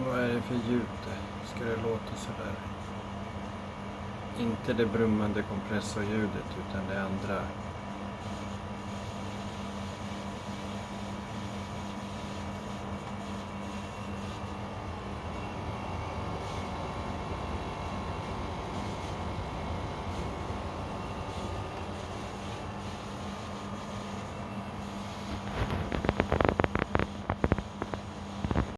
Vad är det för ljud? Ska det låta så där? Inte det brummande kompressorljudet utan det andra